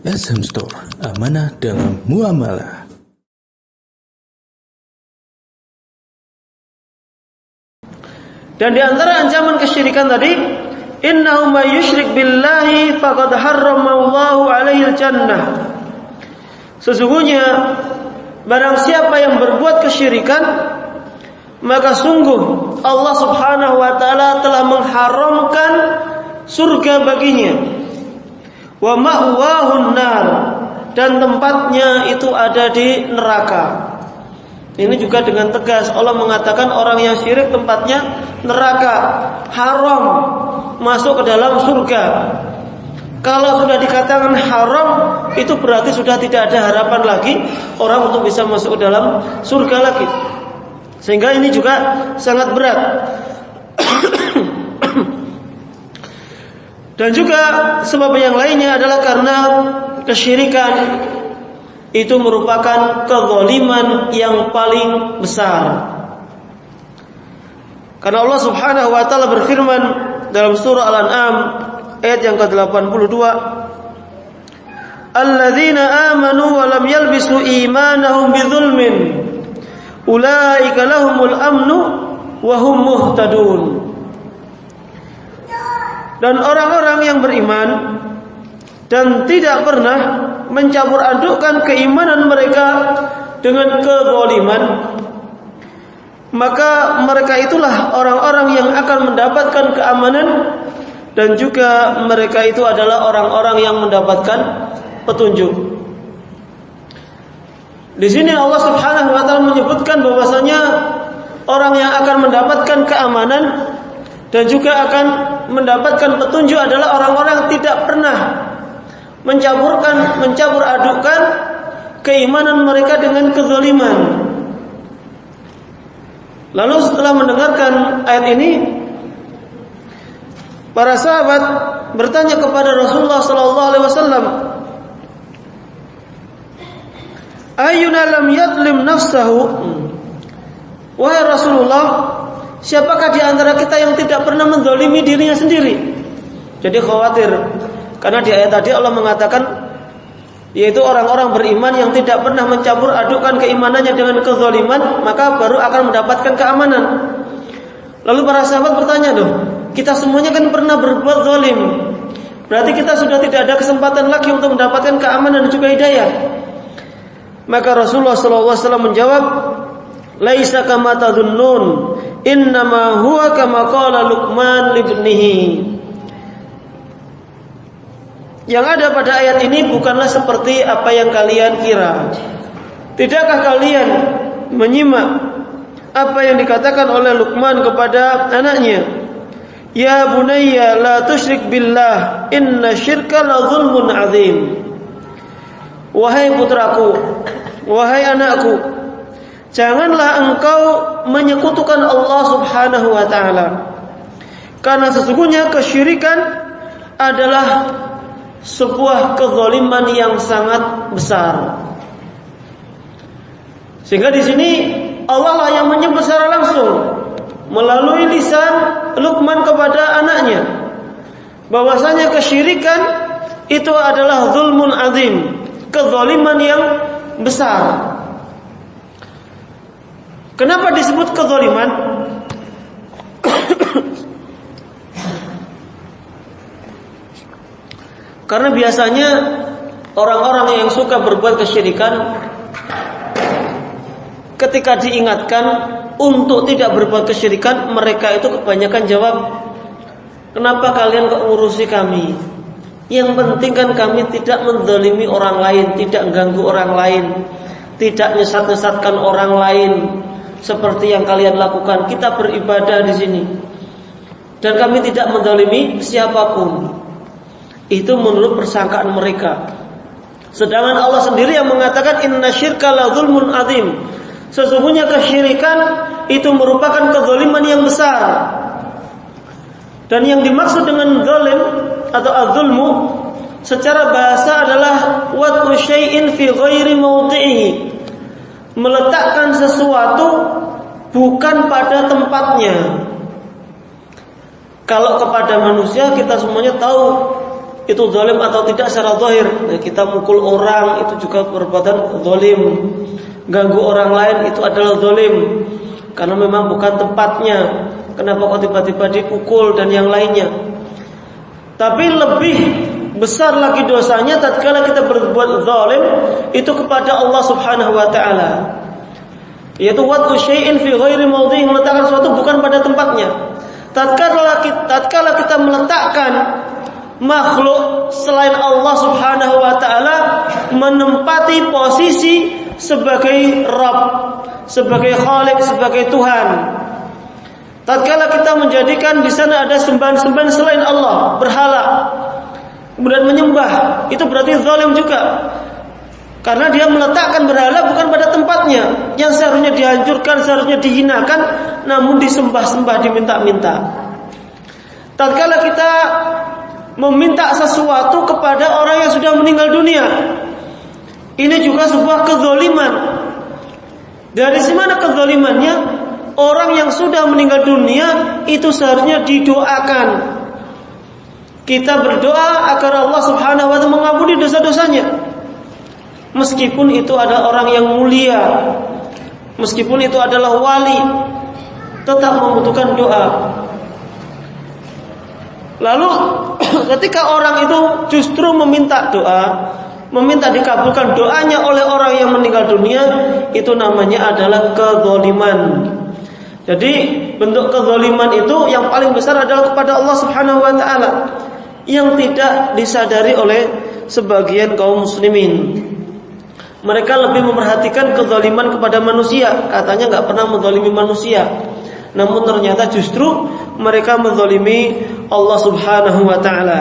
SM Store, amanah dalam muamalah. Dan di antara ancaman kesyirikan tadi, innahu may yusyrik billahi faqad harramallahu alaihi jannah. Sesungguhnya barang siapa yang berbuat kesyirikan, maka sungguh Allah Subhanahu wa taala telah mengharamkan surga baginya. Wa ma'wahun nar, dan tempatnya itu ada di neraka. Ini juga dengan tegas Allah mengatakan orang yang syirik tempatnya neraka, haram masuk ke dalam surga. Kalau sudah dikatakan haram, itu berarti sudah tidak ada harapan lagi orang untuk bisa masuk ke dalam surga lagi. Sehingga ini juga sangat berat. Dan juga sebab yang lainnya adalah karena kesyirikan itu merupakan kezaliman yang paling besar. Karena Allah Subhanahu wa taala berfirman dalam surah Al-An'am ayat yang ke-82, "Alladzina amanu wa lam yalbisu imanahum bidzulmin, ulaika lahumul amnu wa hum muhtadun." Dan orang-orang yang beriman dan tidak pernah mencampur adukkan keimanan mereka dengan kezaliman, maka mereka itulah orang-orang yang akan mendapatkan keamanan, dan juga mereka itu adalah orang-orang yang mendapatkan petunjuk. Di sini Allah Subhanahu wa taala menyebutkan bahwasanya orang yang akan mendapatkan keamanan dan juga akan mendapatkan petunjuk adalah orang-orang yang tidak pernah mencampur adukkan keimanan mereka dengan kezaliman. Lalu setelah mendengarkan ayat ini, para sahabat bertanya kepada Rasulullah sallallahu alaihi wasallam, "Ayyuna lam yadlim nafsahu?" Wahai Rasulullah, siapakah di antara kita yang tidak pernah menzalimi dirinya sendiri? Jadi khawatir, karena di ayat tadi Allah mengatakan yaitu orang-orang beriman yang tidak pernah mencampur adukkan keimanannya dengan kezaliman, maka baru akan mendapatkan keamanan. Lalu para sahabat bertanya, "Loh, kita semuanya kan pernah berbuat zalim. Berarti kita sudah tidak ada kesempatan lagi untuk mendapatkan keamanan dan juga hidayah." Maka Rasulullah SAW menjawab, "Laisa kama tadhunnun, innama huwa kama qala Luqman libnihi." Yang ada pada ayat ini bukanlah seperti apa yang kalian kira. Tidakkah kalian menyimak apa yang dikatakan oleh Luqman kepada anaknya? "Ya bunayya la tusyrik billah, inna syirka la zulmun azim." Wahai putraku, wahai anakku, janganlah engkau menyekutukan Allah Subhanahu wa taala, karena sesungguhnya kesyirikan adalah sebuah kezaliman yang sangat besar. Sehingga di sini Allah lah yang menyebut secara langsung melalui lisan Luqman kepada anaknya bahwasanya kesyirikan itu adalah zulmun azim, kezaliman yang besar. Kenapa disebut kezaliman? Karena biasanya orang-orang yang suka berbuat kesyirikan, ketika diingatkan untuk tidak berbuat kesyirikan, mereka itu kebanyakan jawab, "Kenapa kalian kok ngurusi kami? Yang penting kan kami tidak menzalimi orang lain, tidak mengganggu orang lain, tidak nyesat-nyesatkan orang lain seperti yang kalian lakukan. Kita beribadah di sini dan kami tidak menzalimi siapapun." Itu menurut persangkaan mereka. Sedangkan Allah sendiri yang mengatakan inna syirka la zulmun azim. Sesungguhnya kesyirikan itu merupakan kezaliman yang besar. Dan yang dimaksud dengan zalim atau az-zulmu secara bahasa adalah wad'u syai'in fi ghairi mawdi'ihi, meletakkan sesuatu bukan pada tempatnya. Kalau kepada manusia kita semuanya tahu itu zalim atau tidak secara zahir. Nah, kita mukul orang itu juga perbuatan zalim. Ganggu orang lain itu adalah zalim. Karena memang bukan tempatnya. Kenapa kok tiba-tiba dipukul dan yang lainnya? Tapi lebih besar lagi dosanya tatkala kita berbuat zalim itu kepada Allah Subhanahu wa taala. Yaitu wad'u syai'in fi ghairi mawdhi'i, meletakkan sesuatu bukan pada tempatnya. Tatkala kita meletakkan makhluk selain Allah Subhanahu wa taala menempati posisi sebagai Rabb, sebagai Khalik, sebagai Tuhan. Tatkala kita menjadikan di sana ada sembahan-sembahan selain Allah, berhala, kemudian menyembah, itu berarti zalim juga. Karena dia meletakkan berhala bukan pada tempatnya, yang seharusnya dihancurkan, seharusnya dihinakan, namun disembah-sembah, diminta-minta. Tatkala kita meminta sesuatu kepada orang yang sudah meninggal dunia, ini juga sebuah kezaliman. Dari mana kezalimannya? Orang yang sudah meninggal dunia itu seharusnya didoakan. Kita berdoa agar Allah Subhanahu wa taala mengampuni dosa-dosanya. Meskipun itu adalah orang yang mulia, meskipun itu adalah wali, tetap membutuhkan doa. Lalu ketika orang itu justru meminta doa, meminta dikabulkan doanya oleh orang yang meninggal dunia, itu namanya adalah kezaliman. Jadi bentuk kezaliman itu yang paling besar adalah kepada Allah Subhanahu wa taala, yang tidak disadari oleh sebagian kaum muslimin. Mereka lebih memperhatikan kezaliman kepada manusia, katanya enggak pernah menzalimi manusia. Namun ternyata justru mereka menzalimi Allah Subhanahu wa taala.